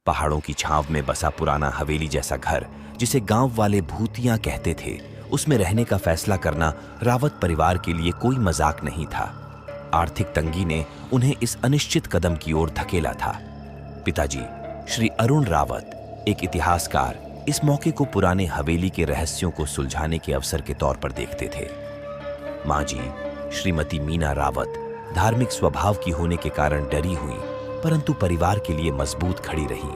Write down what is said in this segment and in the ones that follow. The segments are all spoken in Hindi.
पहाड़ों की छांव में बसा पुराना हवेली जैसा घर, जिसे गांव वाले भूतियां कहते थे, उसमें रहने का फैसला करना रावत परिवार के लिए कोई मजाक नहीं था। आर्थिक तंगी ने उन्हें इस अनिश्चित कदम की ओर धकेला था। पिताजी श्री अरुण रावत, एक इतिहासकार, इस मौके को पुराने हवेली के रहस्यों को सुलझाने के अवसर के तौर पर देखते थे। माँ जी श्रीमती मीना रावत धार्मिक स्वभाव की होने के कारण डरी हुई, परंतु परिवार के लिए मजबूत खड़ी रहीं।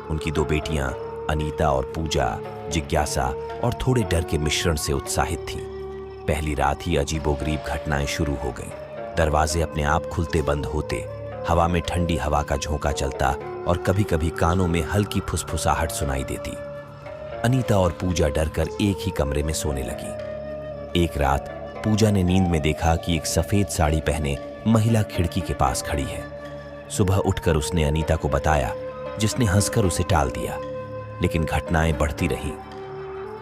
उनकी दो बेटियां अनीता और पूजा जिज्ञासा और थोड़े डर के मिश्रण से उत्साहित थीं। पहली रात ही अजीबोगरीब घटनाएं शुरू हो गईं। दरवाजे अपने आप खुलते बंद होते, हवा में ठंडी हवा का झोंका चलता और कभी कभी कानों में हल्की फुसफुसाहट सुनाई देती। अनीता और पूजा डरकर एक ही कमरे में सोने लगी। एक रात पूजा ने नींद में देखा कि एक सफेद साड़ी पहने महिला खिड़की के पास खड़ी है। सुबह उठकर उसने अनीता को बताया, जिसने हंसकर उसे टाल दिया, लेकिन घटनाएं बढ़ती रहीं।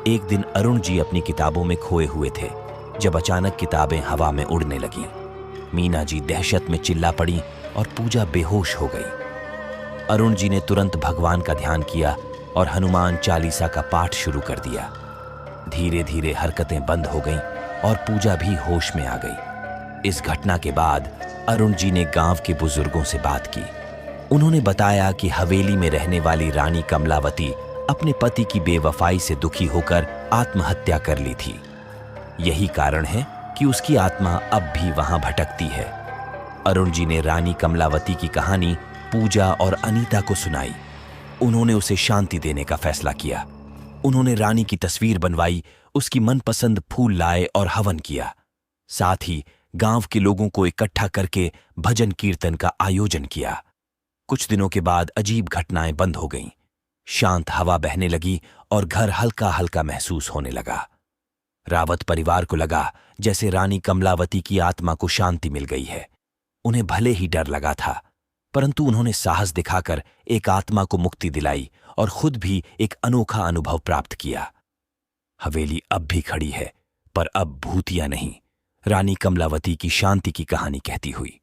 एक दिन अरुण जी अपनी किताबों में खोए हुए थे, जब अचानक किताबें हवा में उड़ने लगीं। मीना जी दहशत में चिल्ला पड़ी और पूजा बेहोश हो गई। अरुण जी ने तुरंत भगवान का ध्यान किया और हनुमान चालीसा का पाठ शुरू कर दिया। धीरे धीरे हरकतें बंद हो गईं और पूजा भी होश में आ गई। इस घटना के बाद अरुण जी ने गांव के बुजुर्गों से बात की। उन्होंने बताया कि हवेली में रहने वाली रानी कमलावती अपने पति की बेवफाई से दुखी होकर आत्महत्या कर ली थी। यही कारण है कि उसकी आत्मा अब भी वहां भटकती है। अरुण जी ने रानी कमलावती की कहानी पूजा और अनीता को सुनाई। उन्होंने उसे शांति देने का फैसला किया। उन्होंने रानी की तस्वीर बनवाई, उसकी मनपसंद फूल लाए और हवन किया। साथ ही गांव के लोगों को इकट्ठा करके भजन कीर्तन का आयोजन किया। कुछ दिनों के बाद अजीब घटनाएं बंद हो गईं। शांत हवा बहने लगी और घर हल्का हल्का महसूस होने लगा। रावत परिवार को लगा जैसे रानी कमलावती की आत्मा को शांति मिल गई है। उन्हें भले ही डर लगा था, परंतु उन्होंने साहस दिखाकर एक आत्मा को मुक्ति दिलाई और खुद भी एक अनोखा अनुभव प्राप्त किया। हवेली अब भी खड़ी है, पर अब भूतिया नहीं, रानी कमलावती की शांति की कहानी कहती हुई।